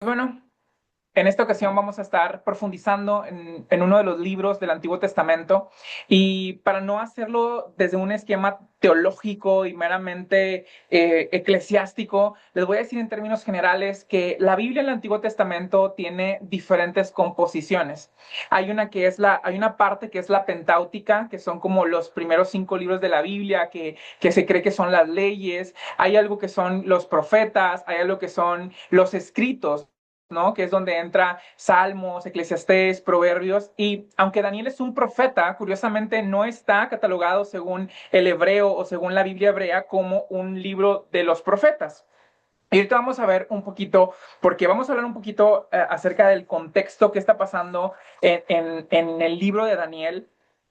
Bueno, en esta ocasión vamos a estar profundizando en uno de los libros del Antiguo Testamento y para no hacerlo desde un esquema teológico y meramente eclesiástico, les voy a decir en términos generales que la Biblia en el Antiguo Testamento tiene diferentes composiciones. Hay una parte que es la Pentáutica, que son como los primeros 5 libros de la Biblia, que se cree que son las leyes. Hay algo que son los profetas, hay algo que son los escritos, ¿no? Que es donde entra Salmos, Eclesiastés, Proverbios. Y aunque Daniel es un profeta, curiosamente no está catalogado según el hebreo o según la Biblia hebrea como un libro de los profetas. Y ahorita vamos a ver un poquito, porque vamos a hablar un poquito acerca del contexto que está pasando en el libro de Daniel.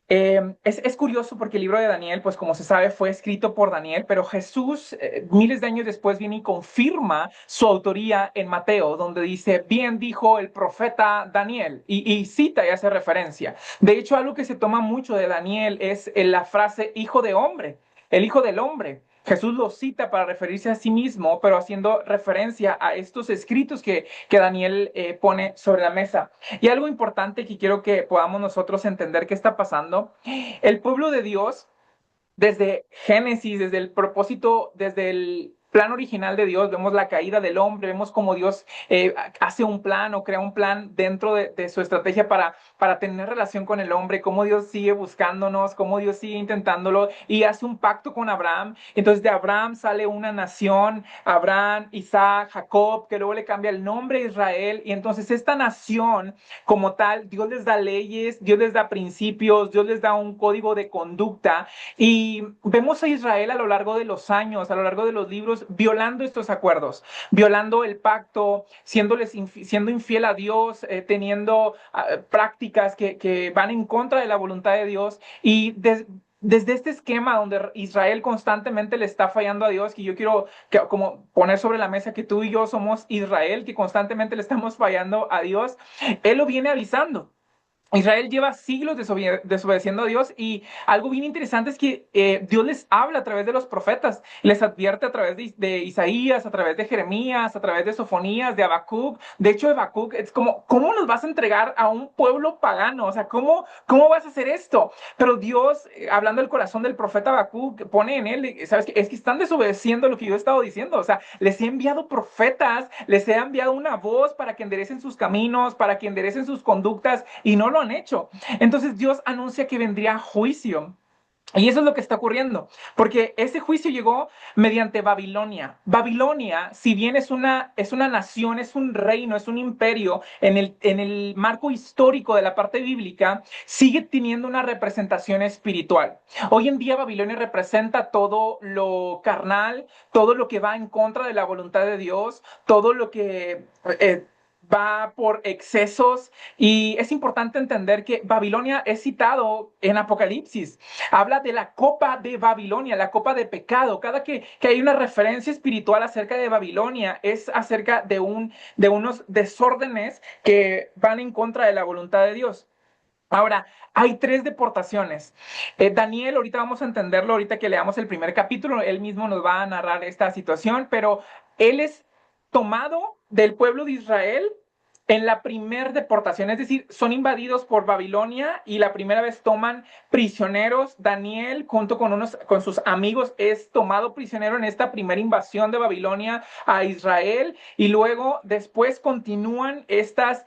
Es curioso porque el libro de Daniel, pues como se sabe, fue escrito por Daniel, pero Jesús, miles de años después, viene y confirma su autoría en Mateo, donde dice, bien dijo el profeta Daniel, y cita y hace referencia. De hecho, algo que se toma mucho de Daniel es la frase hijo de hombre, el hijo del hombre. Jesús lo cita para referirse a sí mismo, pero haciendo referencia a estos escritos que Daniel pone sobre la mesa. Y algo importante que quiero que podamos nosotros entender qué está pasando. El pueblo de Dios, desde Génesis, desde el propósito, desde el plan original de Dios, vemos la caída del hombre, vemos cómo Dios hace un plan o crea un plan dentro de su estrategia para tener relación con el hombre, cómo Dios sigue buscándonos, cómo Dios sigue intentándolo y hace un pacto con Abraham. Entonces de Abraham sale una nación, Abraham, Isaac, Jacob, que luego le cambia el nombre a Israel. Y entonces esta nación como tal, Dios les da leyes, Dios les da principios, Dios les da un código de conducta y vemos a Israel a lo largo de los años, a lo largo de los libros, violando estos acuerdos, violando el pacto, siendo infiel a Dios, teniendo prácticas que van en contra de la voluntad de Dios. Desde este esquema donde Israel constantemente le está fallando a Dios, que yo quiero como poner sobre la mesa que tú y yo somos Israel, que constantemente le estamos fallando a Dios, Él lo viene avisando. Israel lleva siglos desobedeciendo a Dios y algo bien interesante es que Dios les habla a través de los profetas, les advierte a través de Isaías, a través de Jeremías, a través de Sofonías, de Habacuc. De hecho, Habacuc es como, ¿cómo nos vas a entregar a un pueblo pagano? O sea, ¿cómo vas a hacer esto? Pero Dios, hablando del corazón del profeta Habacuc, pone en él, ¿sabes qué? Es que están desobedeciendo lo que yo he estado diciendo. O sea, les he enviado profetas, les he enviado una voz para que enderecen sus caminos, para que enderecen sus conductas y no lo han hecho. Entonces Dios anuncia que vendría juicio. Y eso es lo que está ocurriendo, porque ese juicio llegó mediante Babilonia. Babilonia, si bien es una nación, es un reino, es un imperio, en el marco histórico de la parte bíblica, sigue teniendo una representación espiritual. Hoy en día Babilonia representa todo lo carnal, todo lo que va en contra de la voluntad de Dios, todo lo que va por excesos. Y es importante entender que Babilonia es citado en Apocalipsis. Habla de la copa de Babilonia, la copa de pecado. Cada que hay una referencia espiritual acerca de Babilonia, es acerca de unos desórdenes que van en contra de la voluntad de Dios. Ahora, hay 3 deportaciones. Daniel, ahorita vamos a entenderlo, ahorita que leamos el primer capítulo, él mismo nos va a narrar esta situación, pero él es tomado del pueblo de Israel en la primera deportación, es decir, son invadidos por Babilonia y la primera vez toman prisioneros. Daniel, junto con sus amigos, es tomado prisionero en esta primera invasión de Babilonia a Israel y luego después continúan estas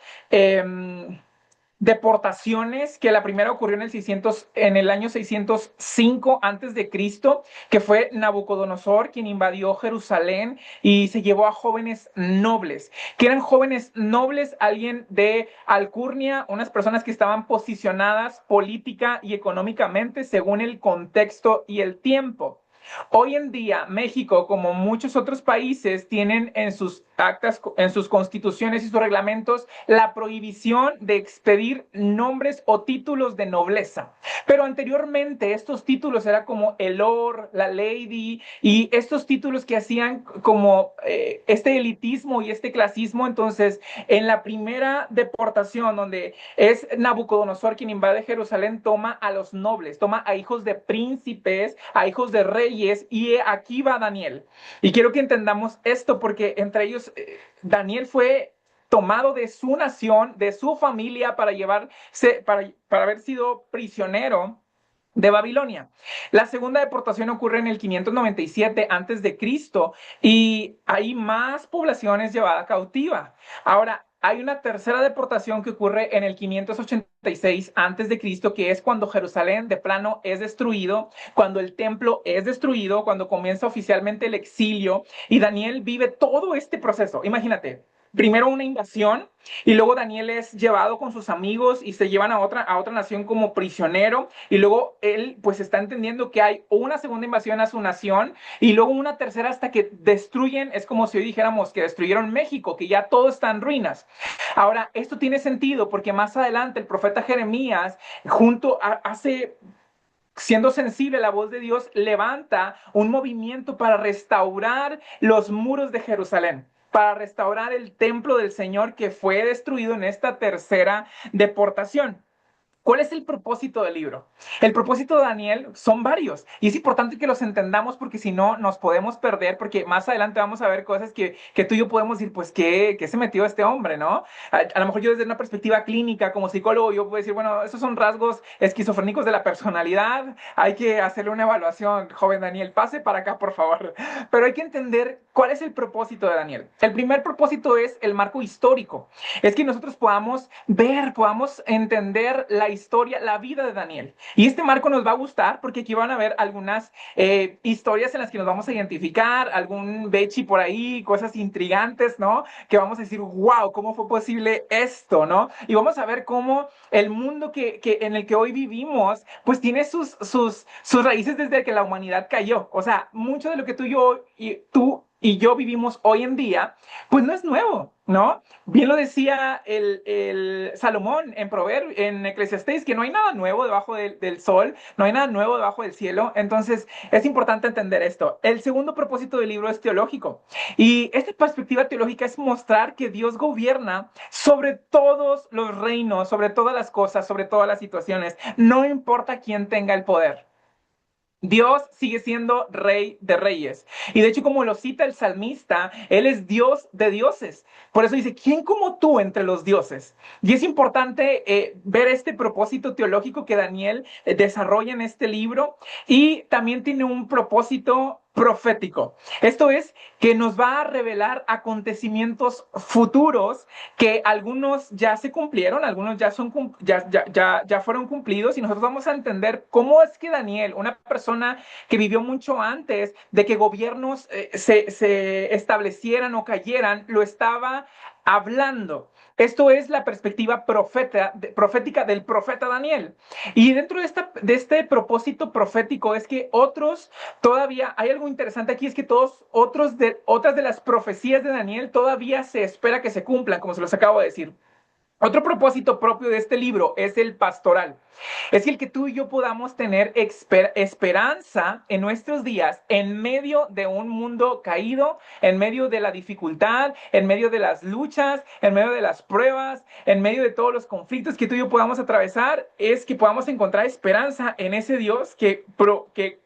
deportaciones, que la primera ocurrió en el año 605 antes de Cristo, que fue Nabucodonosor quien invadió Jerusalén y se llevó a jóvenes nobles. Que eran jóvenes nobles, alguien de alcurnia, unas personas que estaban posicionadas política y económicamente según el contexto y el tiempo. Hoy en día, México, como muchos otros países, tienen en sus actas, en sus constituciones y sus reglamentos, la prohibición de expedir nombres o títulos de nobleza. Pero anteriormente estos títulos eran como el Lord, la Lady, y estos títulos que hacían como este elitismo y este clasismo. Entonces, en la primera deportación, donde es Nabucodonosor quien invade Jerusalén, toma a los nobles, toma a hijos de príncipes, a hijos de reyes, y aquí va Daniel. Y quiero que entendamos esto porque entre ellos Daniel fue tomado de su nación, de su familia, para haber sido prisionero de Babilonia. La segunda deportación ocurre en el 597 antes de Cristo y hay más poblaciones llevadas cautiva. Ahora, hay una tercera deportación que ocurre en el 586 antes de Cristo, que es cuando Jerusalén de plano es destruido, cuando el templo es destruido, cuando comienza oficialmente el exilio y Daniel vive todo este proceso. Imagínate, primero una invasión y luego Daniel es llevado con sus amigos y se llevan a otra nación como prisionero y luego él pues está entendiendo que hay una segunda invasión a su nación y luego una tercera hasta que destruyen, es como si hoy dijéramos que destruyeron México, que ya todo está en ruinas. Ahora, esto tiene sentido porque más adelante el profeta Jeremías siendo sensible a la voz de Dios, levanta un movimiento para restaurar los muros de Jerusalén, para restaurar el templo del Señor que fue destruido en esta tercera deportación. ¿Cuál es el propósito del libro? El propósito de Daniel son varios y es importante que los entendamos porque si no nos podemos perder porque más adelante vamos a ver cosas que tú y yo podemos decir, pues, ¿qué se metió este hombre, no? A lo mejor yo desde una perspectiva clínica como psicólogo yo puedo decir, bueno, esos son rasgos esquizofrénicos de la personalidad, hay que hacerle una evaluación, joven Daniel, pase para acá, por favor. Pero hay que entender cuál es el propósito de Daniel. El primer propósito es el marco histórico, es que nosotros podamos ver, podamos entender la historia, la vida de Daniel. Y este marco nos va a gustar porque aquí van a ver algunas historias en las que nos vamos a identificar, algún bechi por ahí, cosas intrigantes, ¿no? Que vamos a decir, wow, ¿cómo fue posible esto, no? Y vamos a ver cómo el mundo en el que hoy vivimos, pues tiene sus raíces desde que la humanidad cayó. O sea, mucho de lo que tú y yo vivimos hoy en día, pues no es nuevo, ¿no? Bien lo decía el Salomón en Eclesiastés, que no hay nada nuevo debajo del sol, no hay nada nuevo debajo del cielo. Entonces, es importante entender esto. El segundo propósito del libro es teológico. Y esta perspectiva teológica es mostrar que Dios gobierna sobre todos los reinos, sobre todas las cosas, sobre todas las situaciones. No importa quién tenga el poder. Dios sigue siendo rey de reyes. Y de hecho, como lo cita el salmista, Él es Dios de dioses. Por eso dice, ¿quién como tú entre los dioses? Y es importante ver este propósito teológico que Daniel desarrolla en este libro y también tiene un propósito profético. Esto es que nos va a revelar acontecimientos futuros que algunos ya se cumplieron, algunos ya fueron cumplidos y nosotros vamos a entender cómo es que Daniel, una persona que vivió mucho antes de que gobiernos se establecieran o cayeran, lo estaba hablando. Esto es la perspectiva profética del profeta Daniel. Y dentro de este propósito profético es que todavía hay algo interesante aquí, es que otras de las profecías de Daniel todavía se espera que se cumplan, como se los acabo de decir. Otro propósito propio de este libro es el pastoral. Es el que tú y yo podamos tener esperanza en nuestros días en medio de un mundo caído, en medio de la dificultad, en medio de las luchas, en medio de las pruebas, en medio de todos los conflictos que tú y yo podamos atravesar, es que podamos encontrar esperanza en ese Dios que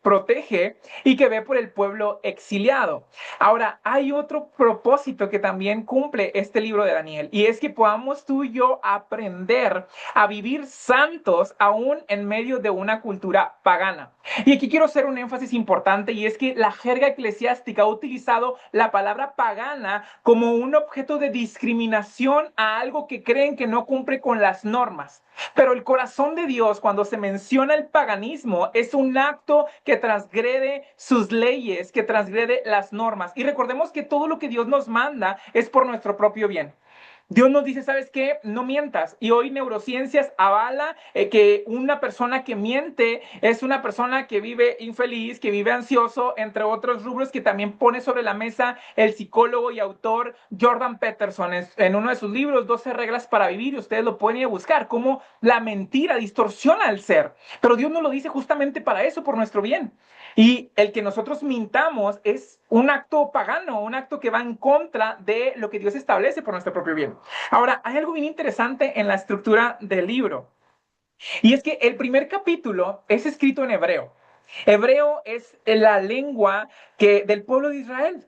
protege y que ve por el pueblo exiliado. Ahora, hay otro propósito que también cumple este libro de Daniel y es que podamos tú y yo aprender a vivir santos aún en medio de una cultura pagana. Y aquí quiero hacer un énfasis importante y es que la jerga eclesiástica ha utilizado la palabra pagana como un objeto de discriminación a algo que creen que no cumple con las normas. Pero el corazón de Dios, cuando se menciona el paganismo, es un acto que transgrede sus leyes, que transgrede las normas. Y recordemos que todo lo que Dios nos manda es por nuestro propio bien. Dios nos dice, ¿sabes qué? No mientas. Y hoy neurociencias avala que una persona que miente es una persona que vive infeliz, que vive ansioso, entre otros rubros que también pone sobre la mesa el psicólogo y autor Jordan Peterson en uno de sus libros, 12 reglas para vivir. Y ustedes lo pueden ir a buscar, cómo la mentira distorsiona el ser. Pero Dios nos lo dice justamente para eso, por nuestro bien. Y el que nosotros mintamos es un acto pagano, un acto que va en contra de lo que Dios establece por nuestro propio bien. Ahora, hay algo bien interesante en la estructura del libro, y es que el primer capítulo es escrito en hebreo. Hebreo es la lengua del pueblo de Israel.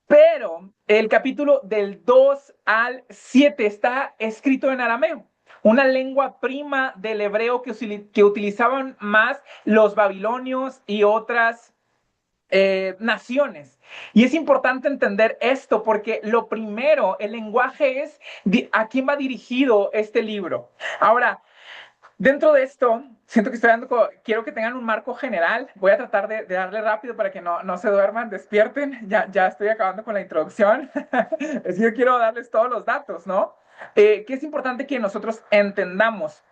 Pero el capítulo del 2 al 7 está escrito en arameo, una lengua prima del hebreo que utilizaban más los babilonios y otras naciones. Y es importante entender esto porque lo primero, el lenguaje es a quién va dirigido este libro. Ahora, dentro de esto, siento que quiero que tengan un marco general. Voy a tratar de darle rápido para que no se duerman, despierten. Ya estoy acabando con la introducción. Es que yo quiero darles todos los datos, ¿no? Que es importante que nosotros entendamos.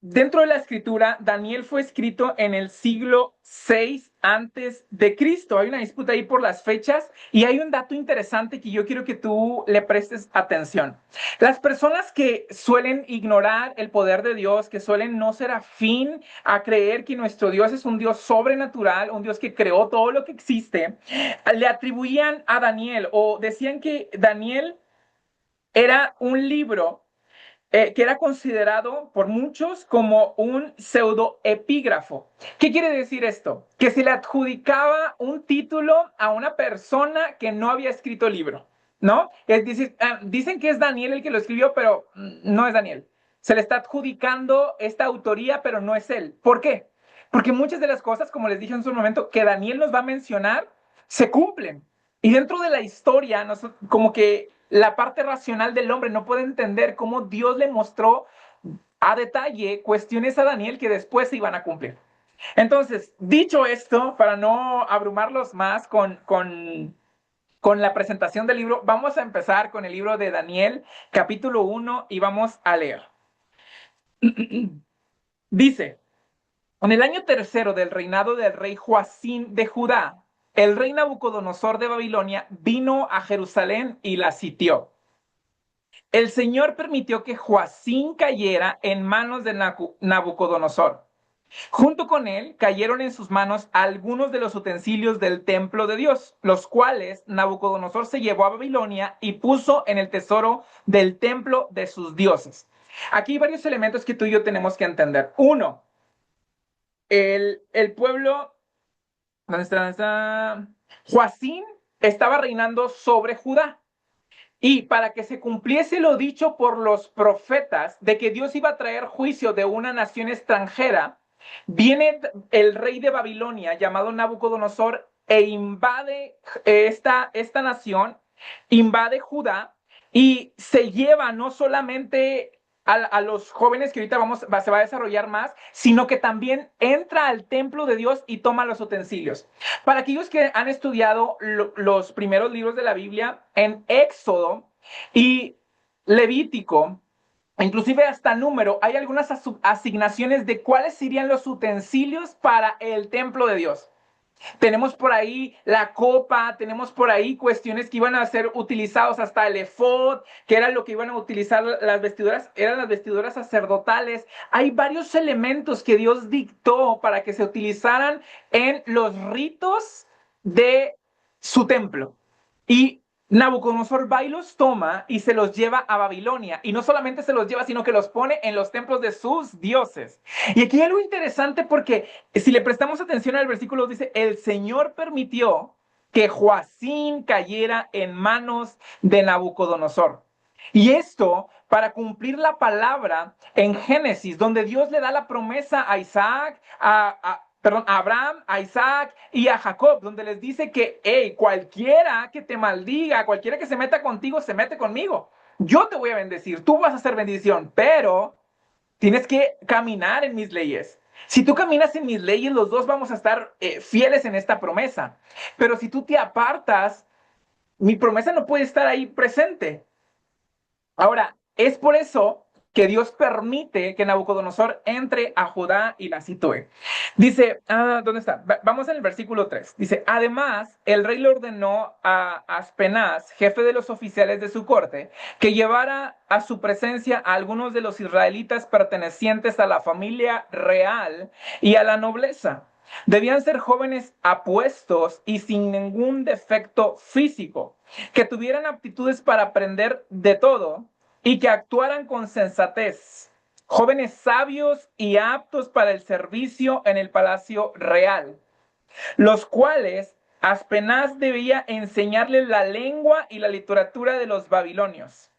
Dentro de la escritura, Daniel fue escrito en el siglo VI antes de Cristo. Hay una disputa ahí por las fechas y hay un dato interesante que yo quiero que tú le prestes atención. Las personas que suelen ignorar el poder de Dios, que suelen no ser afín a creer que nuestro Dios es un Dios sobrenatural, un Dios que creó todo lo que existe, le atribuían a Daniel o decían que Daniel era un libro que era considerado por muchos como un pseudoepígrafo. ¿Qué quiere decir esto? Que se le adjudicaba un título a una persona que no había escrito el libro, ¿no? Es decir, dicen que es Daniel el que lo escribió, pero no es Daniel. Se le está adjudicando esta autoría, pero no es él. ¿Por qué? Porque muchas de las cosas, como les dije en su momento, que Daniel nos va a mencionar, se cumplen. Y dentro de la historia, como que la parte racional del hombre no puede entender cómo Dios le mostró a detalle cuestiones a Daniel que después se iban a cumplir. Entonces, dicho esto, para no abrumarlos más con la presentación del libro, vamos a empezar con el libro de Daniel, capítulo 1, y vamos a leer. Dice, en el año tercero del reinado del rey Joacín de Judá, el rey Nabucodonosor de Babilonia vino a Jerusalén y la sitió. El Señor permitió que Joacín cayera en manos de Nabucodonosor. Junto con él cayeron en sus manos algunos de los utensilios del templo de Dios, los cuales Nabucodonosor se llevó a Babilonia y puso en el tesoro del templo de sus dioses. Aquí hay varios elementos que tú y yo tenemos que entender. Uno, el pueblo, ¿dónde está? ¿Dónde está? Joacín estaba reinando sobre Judá. Y para que se cumpliese lo dicho por los profetas de que Dios iba a traer juicio de una nación extranjera, viene el rey de Babilonia llamado Nabucodonosor e invade esta nación, invade Judá y se lleva no solamente a los jóvenes que ahorita se va a desarrollar más, sino que también entra al templo de Dios y toma los utensilios. Para aquellos que han estudiado los primeros libros de la Biblia, en Éxodo y Levítico, inclusive hasta Número, hay algunas asignaciones de cuáles serían los utensilios para el templo de Dios. Tenemos por ahí la copa, tenemos por ahí cuestiones que iban a ser utilizados hasta el efod, que era lo que iban a utilizar las vestiduras, eran las vestiduras sacerdotales. Hay varios elementos que Dios dictó para que se utilizaran en los ritos de su templo. Y Nabucodonosor va y los toma y se los lleva a Babilonia. Y no solamente se los lleva, sino que los pone en los templos de sus dioses. Y aquí hay algo interesante porque si le prestamos atención al versículo, dice, el Señor permitió que Joacín cayera en manos de Nabucodonosor. Y esto para cumplir la palabra en Génesis, donde Dios le da la promesa a Isaac, a Abraham, a Isaac y a Jacob, donde les dice que, hey, cualquiera que te maldiga, cualquiera que se meta contigo, se mete conmigo. Yo te voy a bendecir, tú vas a hacer bendición, pero tienes que caminar en mis leyes. Si tú caminas en mis leyes, los dos vamos a estar fieles en esta promesa. Pero si tú te apartas, mi promesa no puede estar ahí presente. Ahora, es por eso que Dios permite que Nabucodonosor entre a Judá y la sitúe. Dice, ¿dónde está? Vamos en el versículo 3. Dice, además, el rey le ordenó a Aspenaz, jefe de los oficiales de su corte, que llevara a su presencia a algunos de los israelitas pertenecientes a la familia real y a la nobleza. Debían ser jóvenes apuestos y sin ningún defecto físico, que tuvieran aptitudes para aprender de todo y que actuaran con sensatez, jóvenes sabios y aptos para el servicio en el palacio real, los cuales Aspenaz debía enseñarles la lengua y la literatura de los babilonios.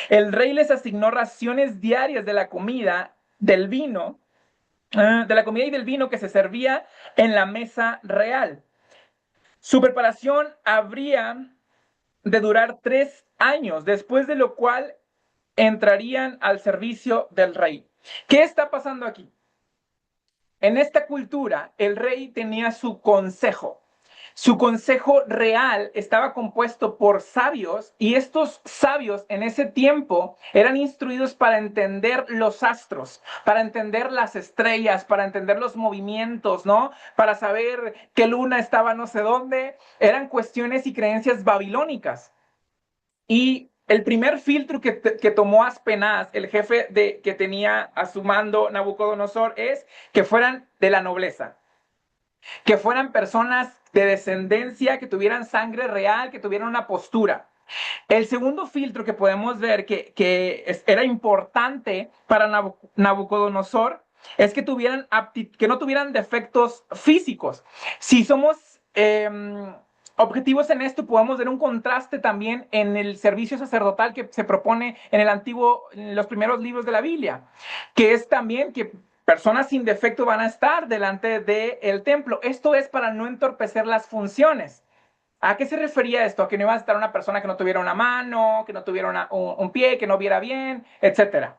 El rey les asignó raciones diarias de la comida, del vino, de la comida y del vino que se servía en la mesa real. Su preparación habría de durar 3 años, después de lo cual entrarían al servicio del rey. ¿Qué está pasando aquí? En esta cultura, el rey tenía su consejo. Su consejo real estaba compuesto por sabios y estos sabios en ese tiempo eran instruidos para entender los astros, para entender las estrellas, para entender los movimientos, ¿no? Para saber qué luna estaba no sé dónde. Eran cuestiones y creencias babilónicas. Y el primer filtro que tomó Aspenaz, el jefe que tenía a su mando Nabucodonosor, es que fueran de la nobleza, que fueran personas de descendencia, que tuvieran sangre real, que tuvieran una postura. El segundo filtro que podemos ver que era importante para Nabucodonosor es que que no tuvieran defectos físicos. Si somos objetivos en esto, podemos ver un contraste también en el servicio sacerdotal que se propone en los primeros libros de la Biblia, que es también que personas sin defecto van a estar delante del templo. Esto es para no entorpecer las funciones. ¿A qué se refería esto? A que no iba a estar una persona que no tuviera una mano, que no tuviera un pie, que no viera bien, etcétera.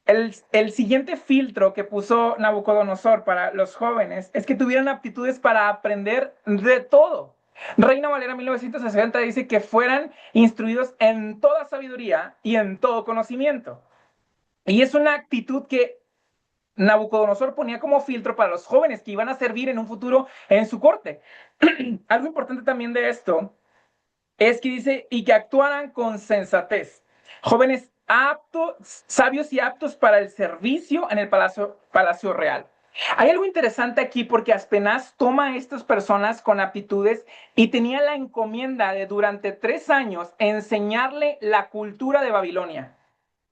El siguiente filtro que puso Nabucodonosor para los jóvenes es que tuvieran aptitudes para aprender de todo. Reina Valera 1960 dice que fueran instruidos en toda sabiduría y en todo conocimiento. Y es una actitud que Nabucodonosor ponía como filtro para los jóvenes que iban a servir en un futuro en su corte. Algo importante también de esto es que dice, y que actuaran con sensatez. Jóvenes aptos, sabios y aptos para el servicio en el palacio real. Hay algo interesante aquí porque Aspenaz toma a estas personas con aptitudes y tenía la encomienda de durante 3 años enseñarle la cultura de Babilonia.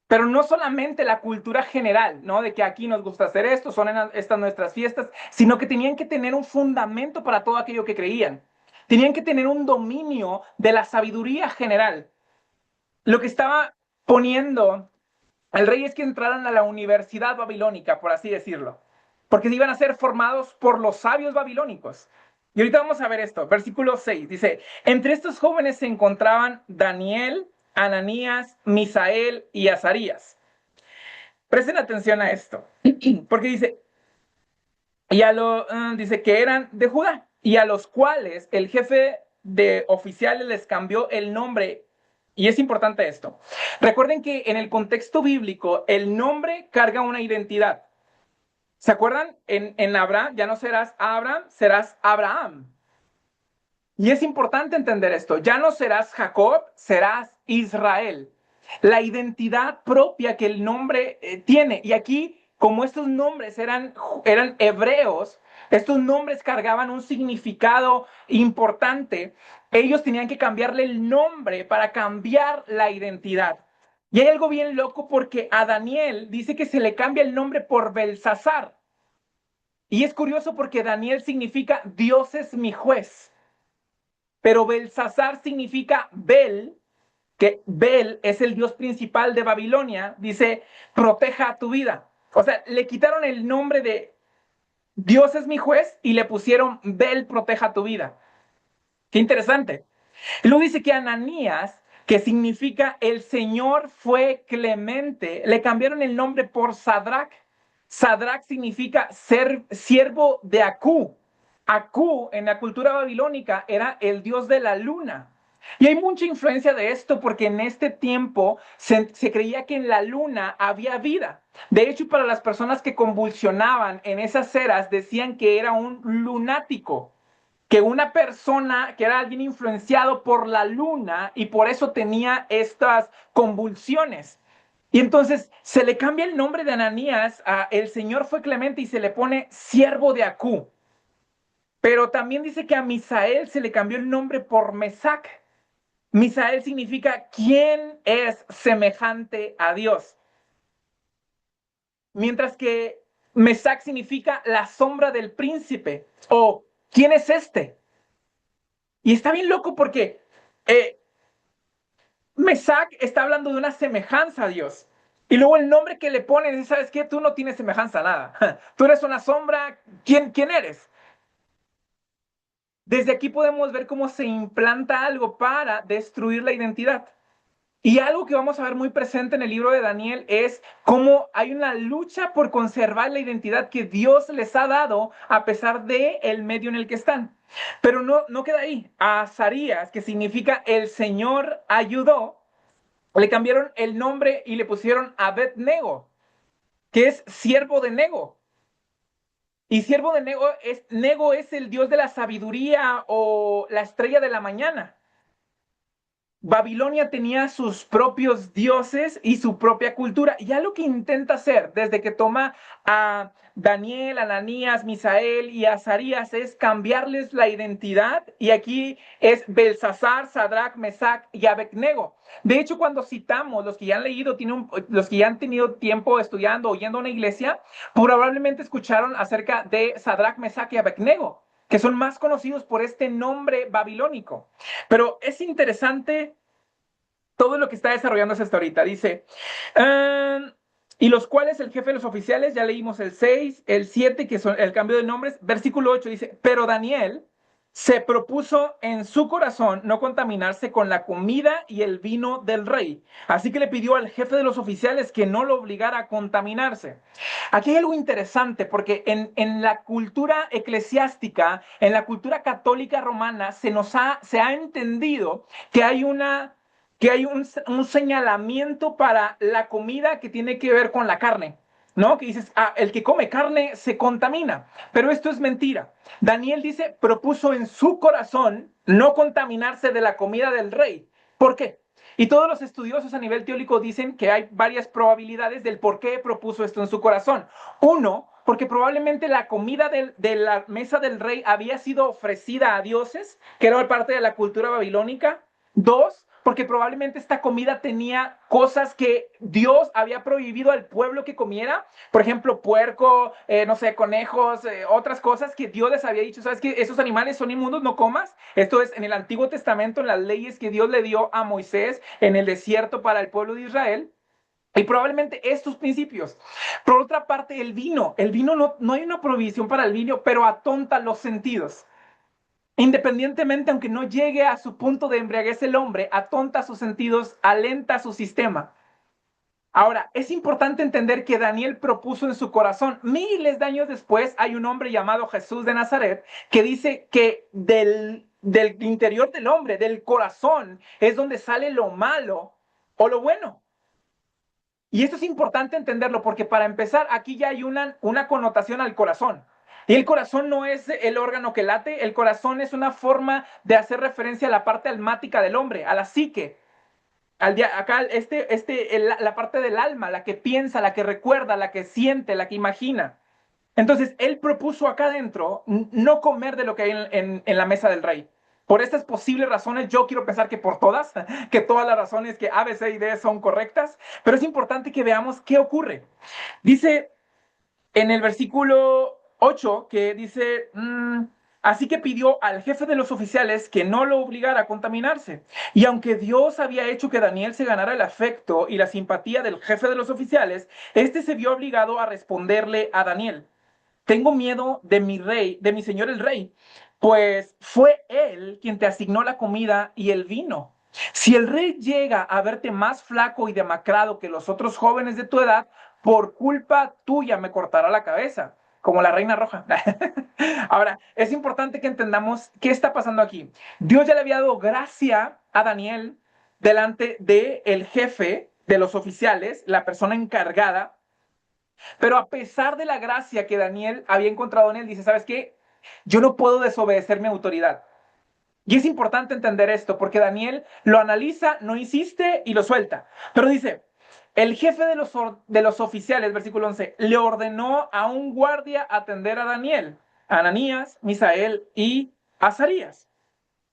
Pero no solamente la cultura general, ¿no? De que aquí nos gusta hacer esto, son estas nuestras fiestas, sino que tenían que tener un fundamento para todo aquello que creían. Tenían que tener un dominio de la sabiduría general. Lo que estaba poniendo el rey es que entraran a la universidad babilónica, por así decirlo, porque iban a ser formados por los sabios babilónicos. Y ahorita vamos a ver esto, versículo 6, dice, entre estos jóvenes se encontraban Daniel, Ananías, Misael y Azarías. Presten atención a esto, porque dice que eran de Judá, y a los cuales el jefe de oficiales les cambió el nombre. Y es importante esto. Recuerden que en el contexto bíblico, el nombre carga una identidad. ¿Se acuerdan? En Abraham, ya no serás Abraham, serás Abraham. Y es importante entender esto. Ya no serás Jacob, serás Israel. La identidad propia que el nombre tiene. Y aquí, como estos nombres eran hebreos, estos nombres cargaban un significado importante. Ellos tenían que cambiarle el nombre para cambiar la identidad. Y hay algo bien loco porque a Daniel dice que se le cambia el nombre por Belsasar. Y es curioso porque Daniel significa Dios es mi juez. Pero Belsasar significa Bel, que Bel es el dios principal de Babilonia, dice, proteja tu vida. O sea, le quitaron el nombre de Dios es mi juez y le pusieron Bel, proteja tu vida. Qué interesante. Y luego dice que Ananías, que significa el Señor fue clemente, le cambiaron el nombre por Sadrach. Sadrach significa ser siervo de Acú. Acú en la cultura babilónica era el dios de la luna. Y hay mucha influencia de esto porque en este tiempo se creía que en la luna había vida. De hecho, para las personas que convulsionaban en esas eras decían que era un lunático, que una persona que era alguien influenciado por la luna y por eso tenía estas convulsiones. Y entonces se le cambia el nombre de Ananías a el Señor fue clemente y se le pone siervo de Acú. Pero también dice que a Misael se le cambió el nombre por Mesac. Misael significa ¿quién es semejante a Dios? Mientras que Mesac significa la sombra del príncipe o ¿quién es este? Y está bien loco porque eh, Mesac está hablando de una semejanza a Dios. Y luego el nombre que le ponen es, ¿sabes qué? Tú no tienes semejanza a nada. Tú eres una sombra. ¿Quién eres? Desde aquí podemos ver cómo se implanta algo para destruir la identidad. Y algo que vamos a ver muy presente en el libro de Daniel es cómo hay una lucha por conservar la identidad que Dios les ha dado a pesar de el medio en el que están. Pero no queda ahí. A Azarías, que significa el Señor ayudó, le cambiaron el nombre y le pusieron Abed-Nego, que es siervo de Nego. Y siervo de Nego es el dios de la sabiduría o la estrella de la mañana. Babilonia tenía sus propios dioses y su propia cultura. Y ya lo que intenta hacer desde que toma a Daniel, Ananías, Misael y Azarías es cambiarles la identidad. Y aquí es Belsasar, Sadrach, Mesac y Abednego. De hecho, cuando citamos, los que ya han leído, los que ya han tenido tiempo estudiando, oyendo a una iglesia, probablemente escucharon acerca de Sadrach, Mesac y Abednego, que son más conocidos por este nombre babilónico. Pero es interesante todo lo que está desarrollándose hasta ahorita. Dice, y los cuales el jefe de los oficiales, ya leímos el 6, el 7, que son el cambio de nombres. Versículo 8 dice, pero Daniel se propuso en su corazón no contaminarse con la comida y el vino del rey. Así que le pidió al jefe de los oficiales que no lo obligara a contaminarse. Aquí hay algo interesante porque en la cultura eclesiástica, en la cultura católica romana, se ha entendido que hay un señalamiento para la comida que tiene que ver con la carne, ¿no? Que dices, el que come carne se contamina, pero esto es mentira. Daniel dice, propuso en su corazón no contaminarse de la comida del rey. ¿Por qué? Y todos los estudiosos a nivel teórico dicen que hay varias probabilidades del por qué propuso esto en su corazón. Uno, porque probablemente la comida de la mesa del rey había sido ofrecida a dioses, que era parte de la cultura babilónica. Dos, porque probablemente esta comida tenía cosas que Dios había prohibido al pueblo que comiera, por ejemplo, puerco, no sé, conejos, otras cosas que Dios les había dicho, ¿sabes qué? Esos animales son inmundos, no comas. Esto es en el Antiguo Testamento, en las leyes que Dios le dio a Moisés en el desierto para el pueblo de Israel. Y probablemente estos principios. Por otra parte, el vino no hay una prohibición para el vino, pero atonta los sentidos. Independientemente, aunque no llegue a su punto de embriaguez el hombre, atonta sus sentidos, alenta su sistema. Ahora, es importante entender que Daniel propuso en su corazón, miles de años después, hay un hombre llamado Jesús de Nazaret que dice que del interior del hombre, del corazón, es donde sale lo malo o lo bueno. Y esto es importante entenderlo porque para empezar, aquí ya hay una connotación al corazón. Y el corazón no es el órgano que late, el corazón es una forma de hacer referencia a la parte almática del hombre, a la psique. Acá la parte del alma, la que piensa, la que recuerda, la que siente, la que imagina. Entonces, él propuso acá adentro no comer de lo que hay en la mesa del rey. Por estas posibles razones, yo quiero pensar que por todas, que todas las razones que A, B, C y D son correctas, pero es importante que veamos qué ocurre. Dice en el versículo 8 que dice, así que pidió al jefe de los oficiales que no lo obligara a contaminarse. Y aunque Dios había hecho que Daniel se ganara el afecto y la simpatía del jefe de los oficiales, este se vio obligado a responderle a Daniel. Tengo miedo de mi rey, de mi señor el rey, pues fue él quien te asignó la comida y el vino. Si el rey llega a verte más flaco y demacrado que los otros jóvenes de tu edad, por culpa tuya me cortará la cabeza, como la reina roja. Ahora, es importante que entendamos qué está pasando aquí. Dios ya le había dado gracia a Daniel delante del jefe de los oficiales, la persona encargada. Pero a pesar de la gracia que Daniel había encontrado en él, dice, ¿sabes qué? Yo no puedo desobedecer mi autoridad. Y es importante entender esto, porque Daniel lo analiza, no insiste y lo suelta. Pero dice, el jefe de los oficiales, versículo 11, le ordenó a un guardia atender a Daniel, a Ananías, Misael y Azarías,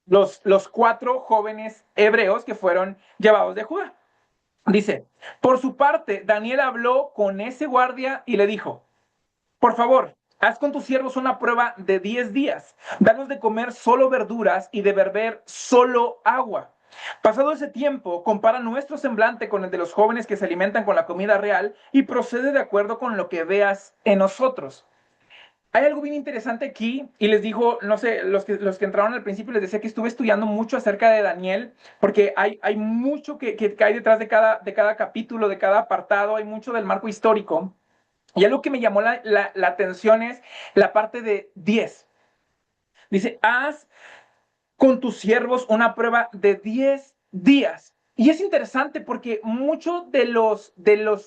los cuatro jóvenes hebreos que fueron llevados de Judá. Dice, por su parte, Daniel habló con ese guardia y le dijo, por favor, haz con tus siervos una prueba de 10 días. Danos de comer solo verduras y de beber solo agua. Pasado ese tiempo, compara nuestro semblante con el de los jóvenes que se alimentan con la comida real y procede de acuerdo con lo que veas en nosotros. Hay algo bien interesante aquí y les dijo, no sé, los que entraron al principio les decía que estuve estudiando mucho acerca de Daniel, porque hay mucho que hay detrás de cada capítulo, de cada apartado, hay mucho del marco histórico. Y algo que me llamó la atención es la parte de 10. Dice, haz con tus siervos una prueba de 10 días. Y es interesante porque muchos de los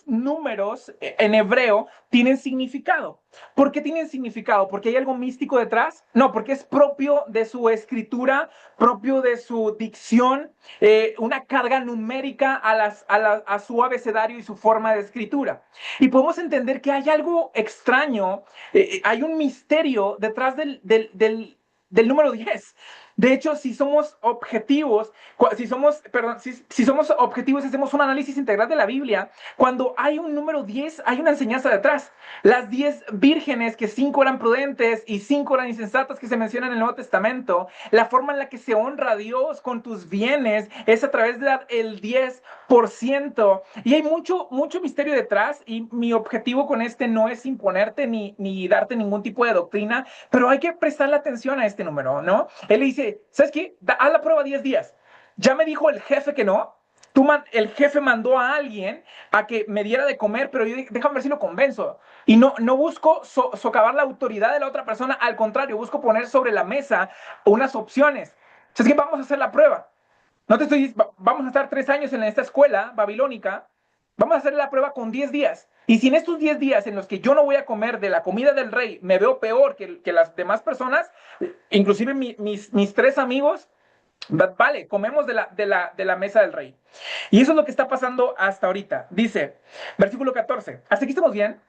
números en hebreo tienen significado. ¿Por qué tienen significado? ¿Porque hay algo místico detrás? No, porque es propio de su escritura, propio de su dicción, una carga numérica a su abecedario y su forma de escritura. Y podemos entender que hay algo extraño, hay un misterio detrás del número 10. De hecho, si somos objetivos, si somos objetivos y hacemos un análisis integral de la Biblia, cuando hay un número 10, hay una enseñanza detrás. Las 10 vírgenes, que 5 eran prudentes y 5 eran insensatas, que se mencionan en el Nuevo Testamento, la forma en la que se honra a Dios con tus bienes es a través de dar el 10%. Y hay mucho, mucho misterio detrás, y mi objetivo con este no es imponerte ni darte ningún tipo de doctrina, pero hay que prestarle atención a este número, ¿no? Él le dice, ¿sabes qué? Haz la prueba 10 días. Ya me dijo el jefe que no. El jefe mandó a alguien a que me diera de comer, pero yo dije, déjame ver si lo convenzo. Y no busco socavar la autoridad de la otra persona, al contrario, busco poner sobre la mesa unas opciones. ¿Sabes qué? Vamos a hacer la prueba. No te estoy vamos a estar 3 años en esta escuela babilónica, vamos a hacer la prueba con 10 días. Y si en estos 10 días en los que yo no voy a comer de la comida del rey me veo peor que las demás personas, inclusive mis 3 amigos, vale, comemos de la mesa del rey. Y eso es lo que está pasando hasta ahorita. Dice, versículo 14, ¿hasta aquí estamos bien?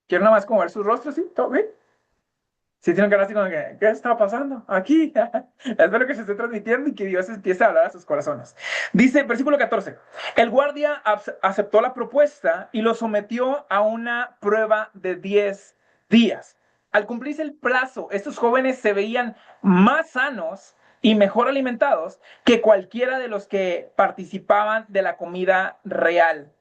Quiero nada más como ver sus rostros, ¿sí? ¿Todo bien? Sí, tienen cara así como que, ¿qué está pasando aquí? Espero que se esté transmitiendo y que Dios empiece a hablar a sus corazones. Dice, versículo 14, el guardia aceptó la propuesta y lo sometió a una prueba de 10 días. Al cumplirse el plazo, estos jóvenes se veían más sanos y mejor alimentados que cualquiera de los que participaban de la comida real.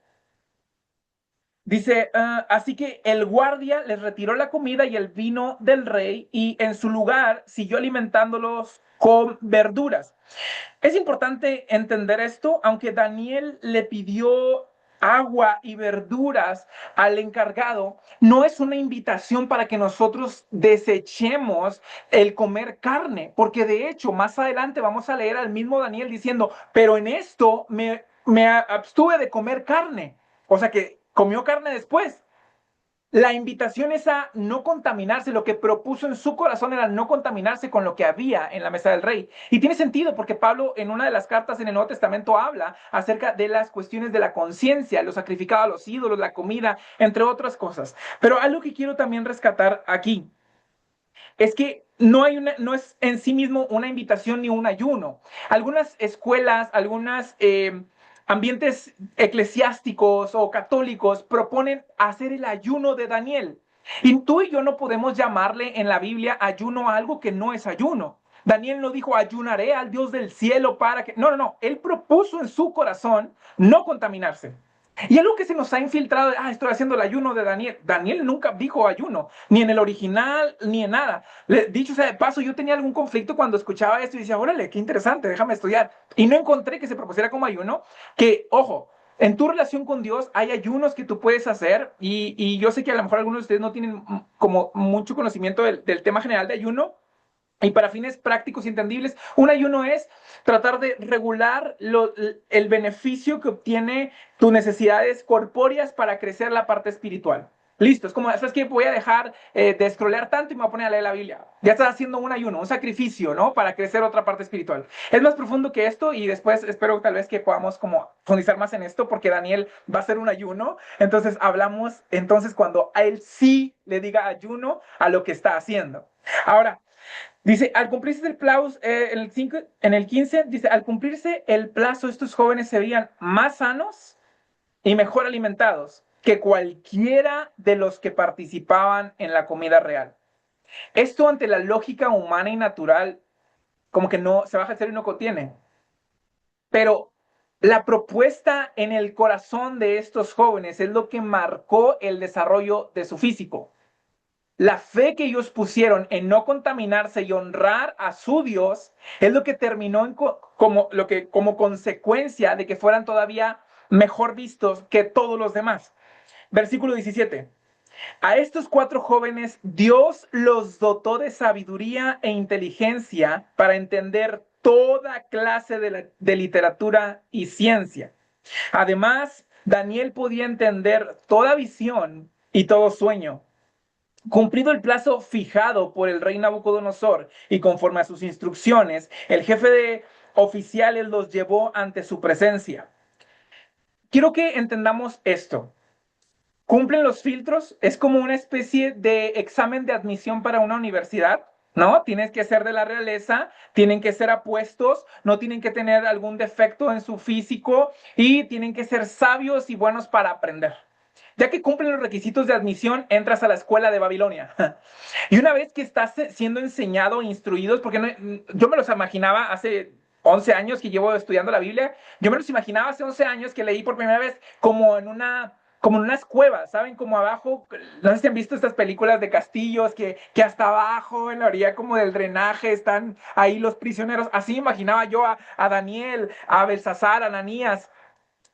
Dice, así que el guardia les retiró la comida y el vino del rey y en su lugar siguió alimentándolos con verduras. Es importante entender esto, aunque Daniel le pidió agua y verduras al encargado, no es una invitación para que nosotros desechemos el comer carne, porque de hecho más adelante vamos a leer al mismo Daniel diciendo, pero en esto me abstuve de comer carne. O sea que comió carne después. La invitación es a no contaminarse. Lo que propuso en su corazón era no contaminarse con lo que había en la mesa del rey. Y tiene sentido porque Pablo en una de las cartas en el Nuevo Testamento habla acerca de las cuestiones de la conciencia, lo sacrificado a los ídolos, la comida, entre otras cosas. Pero algo que quiero también rescatar aquí es que no es en sí mismo una invitación ni un ayuno. Algunas escuelas, algunas ambientes eclesiásticos o católicos proponen hacer el ayuno de Daniel. Y tú y yo no podemos llamarle en la Biblia ayuno a algo que no es ayuno. Daniel no dijo ayunaré al Dios del cielo para que... No, no, no. Él propuso en su corazón no contaminarse. Y algo que se nos ha infiltrado, estoy haciendo el ayuno de Daniel. Daniel nunca dijo ayuno, ni en el original, ni en nada. Dicho sea de paso, yo tenía algún conflicto cuando escuchaba esto y decía, órale, qué interesante, déjame estudiar. Y no encontré que se propusiera como ayuno, que, ojo, en tu relación con Dios hay ayunos que tú puedes hacer y yo sé que a lo mejor algunos de ustedes no tienen como mucho conocimiento del tema general de ayuno, y para fines prácticos y entendibles, un ayuno es tratar de regular el beneficio que obtiene tus necesidades corpóreas para crecer la parte espiritual. Listo, es como, ¿sabes qué? Voy a dejar de scrollear tanto y me voy a poner a leer la Biblia. Ya estás haciendo un ayuno, un sacrificio, ¿no? Para crecer otra parte espiritual. Es más profundo que esto y después espero tal vez que podamos como profundizar más en esto porque Daniel va a hacer un ayuno. Entonces hablamos entonces cuando a él sí le diga ayuno a lo que está haciendo. Ahora, dice, al cumplirse el plazo, en el 15, dice, al cumplirse el plazo, estos jóvenes se veían más sanos y mejor alimentados que cualquiera de los que participaban en la comida real. Esto ante la lógica humana y natural, como que no se baja el cero y no contiene. Pero la propuesta en el corazón de estos jóvenes es lo que marcó el desarrollo de su físico. La fe que ellos pusieron en no contaminarse y honrar a su Dios es lo que terminó como consecuencia de que fueran todavía mejor vistos que todos los demás. Versículo 17. A estos 4 jóvenes Dios los dotó de sabiduría e inteligencia para entender toda clase de literatura y ciencia. Además, Daniel podía entender toda visión y todo sueño. Cumplido el plazo fijado por el rey Nabucodonosor y conforme a sus instrucciones, el jefe de oficiales los llevó ante su presencia. Quiero que entendamos esto. Cumplen los filtros, es como una especie de examen de admisión para una universidad, ¿no? Tienes que ser de la realeza, tienen que ser apuestos, no tienen que tener algún defecto en su físico y tienen que ser sabios y buenos para aprender. Ya que cumplen los requisitos de admisión, entras a la escuela de Babilonia. Y una vez que estás siendo enseñado, instruidos, porque no, yo me los imaginaba hace 11 años que llevo estudiando la Biblia, yo me los imaginaba hace 11 años que leí por primera vez como en unas cuevas, ¿saben? Como abajo, no sé si han visto estas películas de castillos que hasta abajo, en la orilla como del drenaje, están ahí los prisioneros. Así imaginaba yo a Daniel, a Belsasar, a Ananías.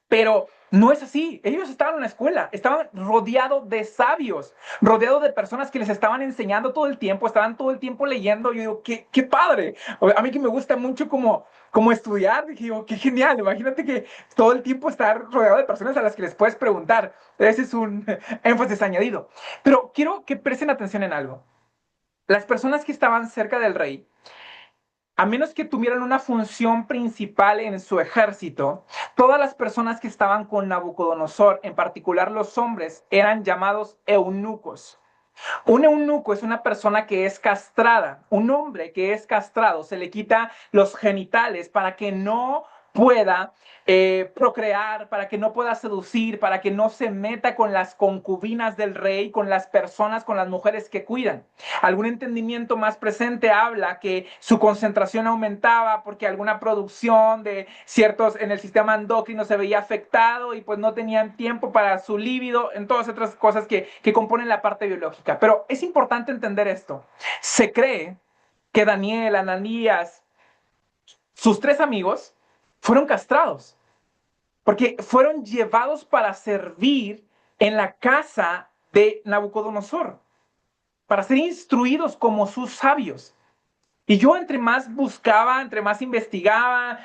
Pero no es así. Ellos estaban en una escuela, estaban rodeados de sabios, rodeados de personas que les estaban enseñando todo el tiempo, estaban todo el tiempo leyendo. Yo digo, qué padre. A mí que me gusta mucho como estudiar, dije, digo, qué genial. Imagínate que todo el tiempo estar rodeado de personas a las que les puedes preguntar. Ese es un énfasis añadido. Pero quiero que presten atención en algo. Las personas que estaban cerca del rey, a menos que tuvieran una función principal en su ejército, todas las personas que estaban con Nabucodonosor, en particular los hombres, eran llamados eunucos. Un eunuco es una persona que es castrada. Un hombre que es castrado se le quita los genitales para que no pueda procrear, para que no pueda seducir, para que no se meta con las concubinas del rey, con las personas, con las mujeres que cuidan. Algún entendimiento más presente habla que su concentración aumentaba porque alguna producción de ciertos en el sistema endocrino se veía afectado y pues no tenían tiempo para su líbido, en todas otras cosas que componen la parte biológica. Pero es importante entender esto. Se cree que Daniel, Ananías, sus 3 amigos fueron castrados porque fueron llevados para servir en la casa de Nabucodonosor, para ser instruidos como sus sabios. Y yo entre más buscaba, entre más investigaba,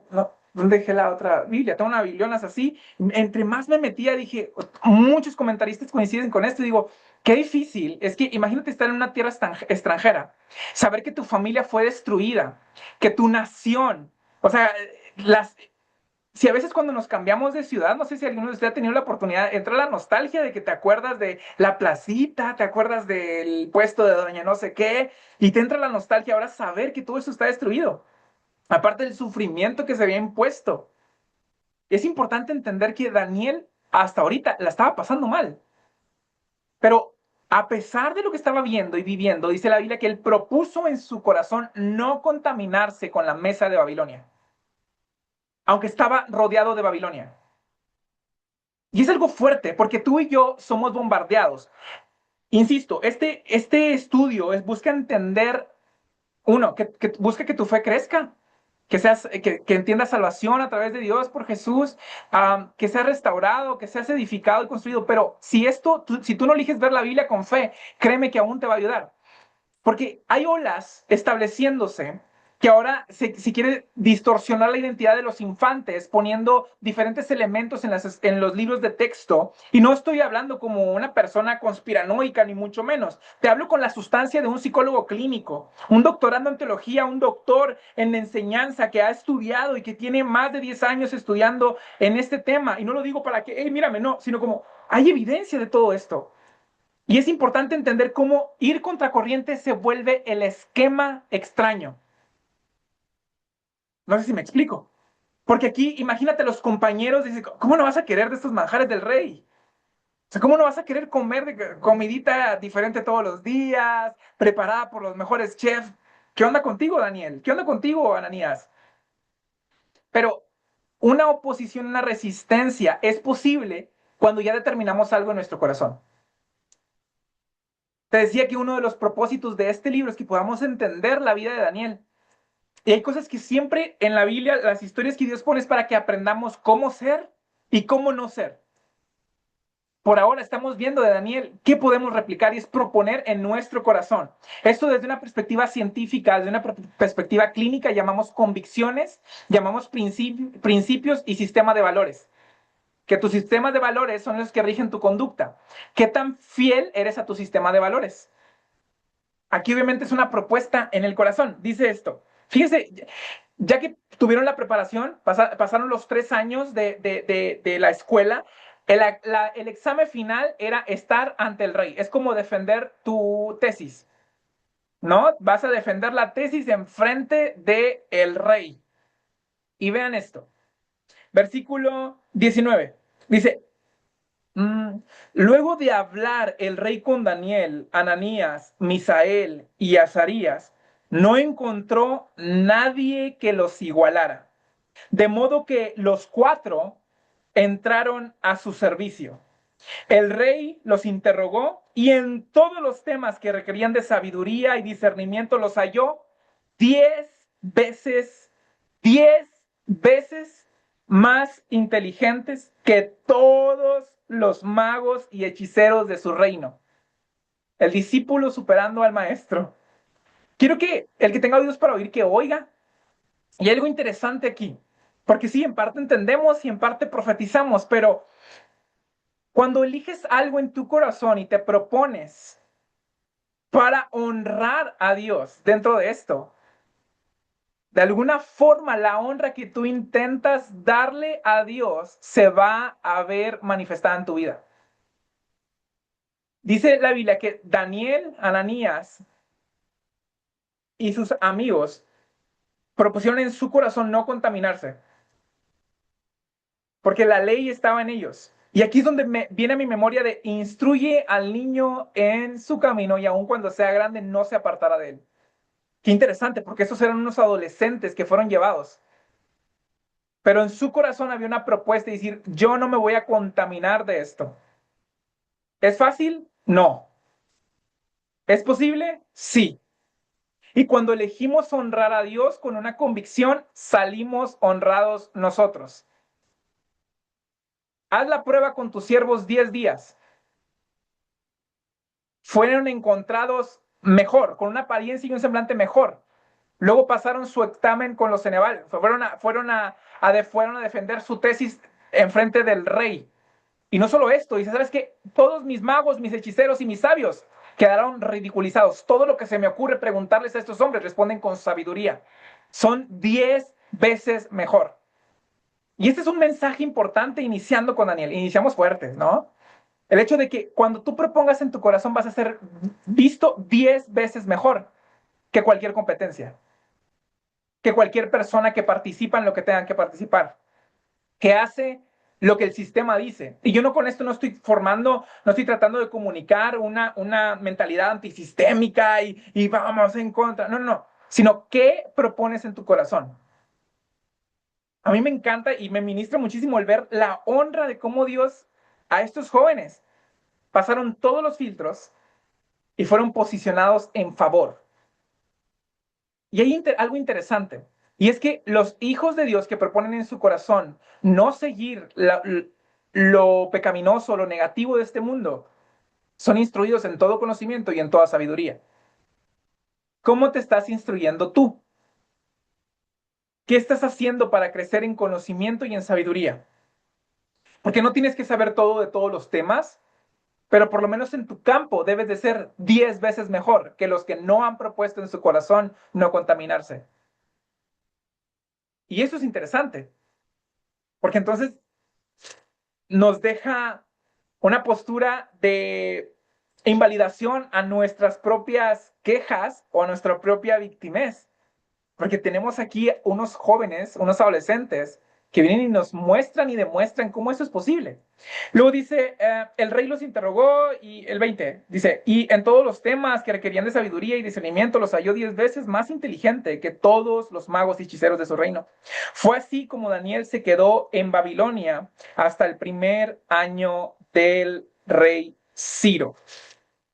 no, ¿dónde dejé la otra Biblia? Tengo una biblionas así, entre más me metía, dije, muchos comentaristas coinciden con esto, y digo, qué difícil, es que imagínate estar en una tierra extranjera, saber que tu familia fue destruida, que tu nación, o sea, las, si a veces cuando nos cambiamos de ciudad, no sé si alguno de ustedes ha tenido la oportunidad, entra la nostalgia de que te acuerdas de la placita, te acuerdas del puesto de doña no sé qué, y te entra la nostalgia ahora saber que todo eso está destruido, aparte del sufrimiento que se había impuesto. Es importante entender que Daniel hasta ahorita la estaba pasando mal, pero a pesar de lo que estaba viendo y viviendo, dice la Biblia que él propuso en su corazón no contaminarse con la mesa de Babilonia, aunque estaba rodeado de Babilonia. Y es algo fuerte, porque tú y yo somos bombardeados. Insisto, este estudio busca entender, uno, que busca que tu fe crezca, que entiendas salvación a través de Dios por Jesús, que sea restaurado, que seas edificado y construido. Pero si tú no eliges ver la Biblia con fe, créeme que aún te va a ayudar. Porque hay olas estableciéndose que ahora se quiere distorsionar la identidad de los infantes poniendo diferentes elementos en los libros de texto. Y no estoy hablando como una persona conspiranoica, ni mucho menos. Te hablo con la sustancia de un psicólogo clínico, un doctorando en teología, un doctor en enseñanza que ha estudiado y que tiene más de 10 años estudiando en este tema. Y no lo digo para que, hey, mírame, no, sino como hay evidencia de todo esto. Y es importante entender cómo ir contracorriente se vuelve el esquema extraño. No sé si me explico. Porque aquí, imagínate los compañeros, dicen, ¿cómo no vas a querer de estos manjares del rey? sea, ¿cómo no vas a querer comer comidita diferente todos los días, preparada por los mejores chefs? ¿Qué onda contigo, Daniel? ¿Qué onda contigo, Ananías? Pero una oposición, una resistencia es posible cuando ya determinamos algo en nuestro corazón. Te decía que uno de los propósitos de este libro es que podamos entender la vida de Daniel. Y hay cosas que siempre en la Biblia, las historias que Dios pone es para que aprendamos cómo ser y cómo no ser. Por ahora estamos viendo de Daniel qué podemos replicar y es proponer en nuestro corazón. Esto desde una perspectiva científica, desde una perspectiva clínica, llamamos convicciones, llamamos principios y sistema de valores. Que tus sistemas de valores son los que rigen tu conducta. ¿Qué tan fiel eres a tu sistema de valores? Aquí obviamente es una propuesta en el corazón. Dice esto. Fíjense, ya que tuvieron la preparación, pasaron los 3 años de la escuela, el examen final era estar ante el rey. Es como defender tu tesis, ¿no? Vas a defender la tesis en frente del rey. Y vean esto. Versículo 19. Dice, luego de hablar el rey con Daniel, Ananías, Misael y Azarías, no encontró nadie que los igualara. De modo que los cuatro entraron a su servicio. El rey los interrogó y en todos los temas que requerían de sabiduría y discernimiento los halló 10 veces, 10 veces más inteligentes que todos los magos y hechiceros de su reino. El discípulo superando al maestro. Quiero que el que tenga oídos para oír, que oiga. Y hay algo interesante aquí, porque sí, en parte entendemos y en parte profetizamos, pero cuando eliges algo en tu corazón y te propones para honrar a Dios dentro de esto, de alguna forma la honra que tú intentas darle a Dios se va a ver manifestada en tu vida. Dice la Biblia que Daniel, Ananías y sus amigos propusieron en su corazón no contaminarse, porque la ley estaba en ellos. Y aquí es donde viene a mi memoria de instruye al niño en su camino y aun cuando sea grande no se apartará de él. Qué interesante, porque esos eran unos adolescentes que fueron llevados. Pero en su corazón había una propuesta de decir, yo no me voy a contaminar de esto. ¿Es fácil? No. ¿Es posible? Sí. Y cuando elegimos honrar a Dios con una convicción, salimos honrados nosotros. Haz la prueba con tus siervos 10 días. Fueron encontrados mejor, con una apariencia y un semblante mejor. Luego pasaron su examen con los Ceneval. Fueron a defender su tesis en frente del rey. Y no solo esto, dice, ¿sabes qué? Todos mis magos, mis hechiceros y mis sabios quedaron ridiculizados. Todo lo que se me ocurre preguntarles a estos hombres responden con sabiduría. Son 10 veces mejor. Y este es un mensaje importante iniciando con Daniel. Iniciamos fuertes, ¿no? El hecho de que cuando tú propongas en tu corazón vas a ser visto 10 veces mejor que cualquier competencia, que cualquier persona que participa en lo que tengan que participar, que hace lo que el sistema dice. Y yo no con esto no estoy formando, no estoy tratando de comunicar una mentalidad antisistémica y vamos en contra. No, no, no. Sino, ¿qué propones en tu corazón? A mí me encanta y me ministra muchísimo el ver la honra de cómo Dios a estos jóvenes pasaron todos los filtros y fueron posicionados en favor. Y hay algo interesante, y es que los hijos de Dios que proponen en su corazón no seguir lo pecaminoso, lo negativo de este mundo, son instruidos en todo conocimiento y en toda sabiduría. ¿Cómo te estás instruyendo tú? ¿Qué estás haciendo para crecer en conocimiento y en sabiduría? Porque no tienes que saber todo de todos los temas, pero por lo menos en tu campo debes de ser 10 veces mejor que los que no han propuesto en su corazón no contaminarse. Y eso es interesante, porque entonces nos deja una postura de invalidación a nuestras propias quejas o a nuestra propia victimez. Porque tenemos aquí unos jóvenes, unos adolescentes, que vienen y nos muestran y demuestran cómo eso es posible. Luego dice, el rey los interrogó y el 20 dice, y en todos los temas que requerían de sabiduría y discernimiento los halló 10 veces más inteligente que todos los magos y hechiceros de su reino. Fue así como Daniel se quedó en Babilonia hasta el primer año del rey Ciro.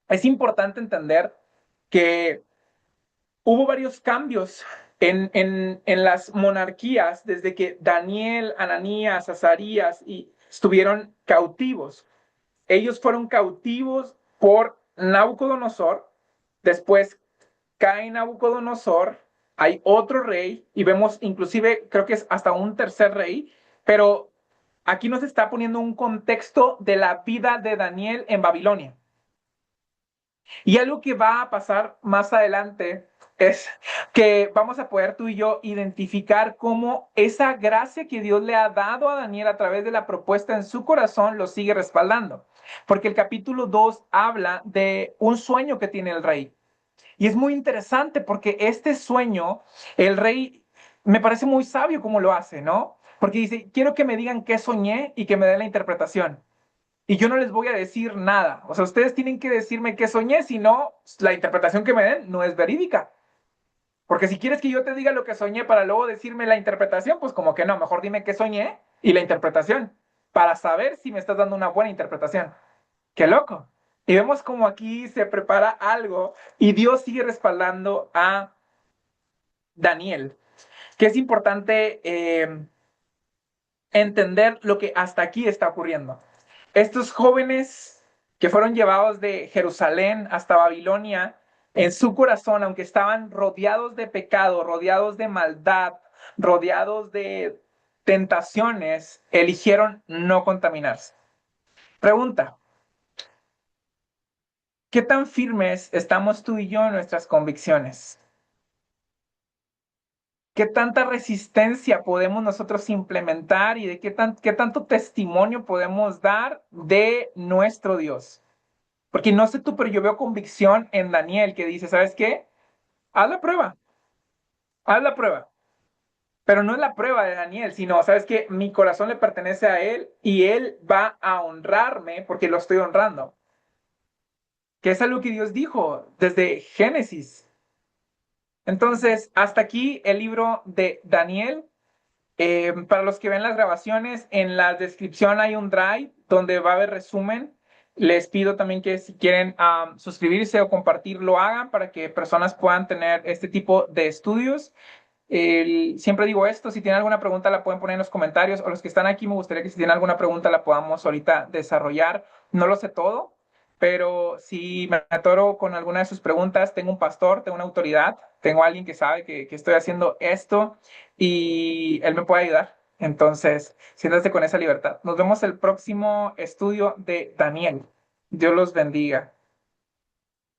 Es importante entender que hubo varios cambios en las monarquías desde que Daniel, Ananías, Azarías estuvieron cautivos. Ellos fueron cautivos por Nabucodonosor, después cae Nabucodonosor, hay otro rey y vemos inclusive, creo que es hasta un tercer rey, pero aquí nos está poniendo un contexto de la vida de Daniel en Babilonia. Y algo que va a pasar más adelante es que vamos a poder tú y yo identificar cómo esa gracia que Dios le ha dado a Daniel a través de la propuesta en su corazón lo sigue respaldando. Porque el capítulo 2 habla de un sueño que tiene el rey. Y es muy interesante porque este sueño, el rey me parece muy sabio como lo hace, ¿no? Porque dice, quiero que me digan qué soñé y que me den la interpretación. Y yo no les voy a decir nada. O sea, ustedes tienen que decirme qué soñé, si no, la interpretación que me den no es verídica. Porque si quieres que yo te diga lo que soñé para luego decirme la interpretación, pues como que no, mejor dime qué soñé y la interpretación, para saber si me estás dando una buena interpretación. ¡Qué loco! Y vemos como aquí se prepara algo y Dios sigue respaldando a Daniel, que es importante entender lo que hasta aquí está ocurriendo. Estos jóvenes que fueron llevados de Jerusalén hasta Babilonia, en su corazón, aunque estaban rodeados de pecado, rodeados de maldad, rodeados de tentaciones, eligieron no contaminarse. Pregunta, ¿qué tan firmes estamos tú y yo en nuestras convicciones? ¿Qué tanta resistencia podemos nosotros implementar y de qué tanto testimonio podemos dar de nuestro Dios? Porque no sé tú, pero yo veo convicción en Daniel que dice, ¿sabes qué? Haz la prueba, haz la prueba. Pero no es la prueba de Daniel, sino, ¿sabes qué? Mi corazón le pertenece a él y él va a honrarme porque lo estoy honrando. Que es algo que Dios dijo desde Génesis. Entonces, hasta aquí el libro de Daniel. Para los que ven las grabaciones, en la descripción hay un drive donde va a haber resumen. Les pido también que si quieren suscribirse o compartir, lo hagan para que personas puedan tener este tipo de estudios. Siempre digo esto, si tienen alguna pregunta la pueden poner en los comentarios o los que están aquí me gustaría que si tienen alguna pregunta la podamos ahorita desarrollar. No lo sé todo, pero si me atoro con alguna de sus preguntas, tengo un pastor, tengo una autoridad, tengo alguien que sabe que estoy haciendo esto y él me puede ayudar. Entonces, siéntate con esa libertad. Nos vemos el próximo estudio de Daniel. Dios los bendiga.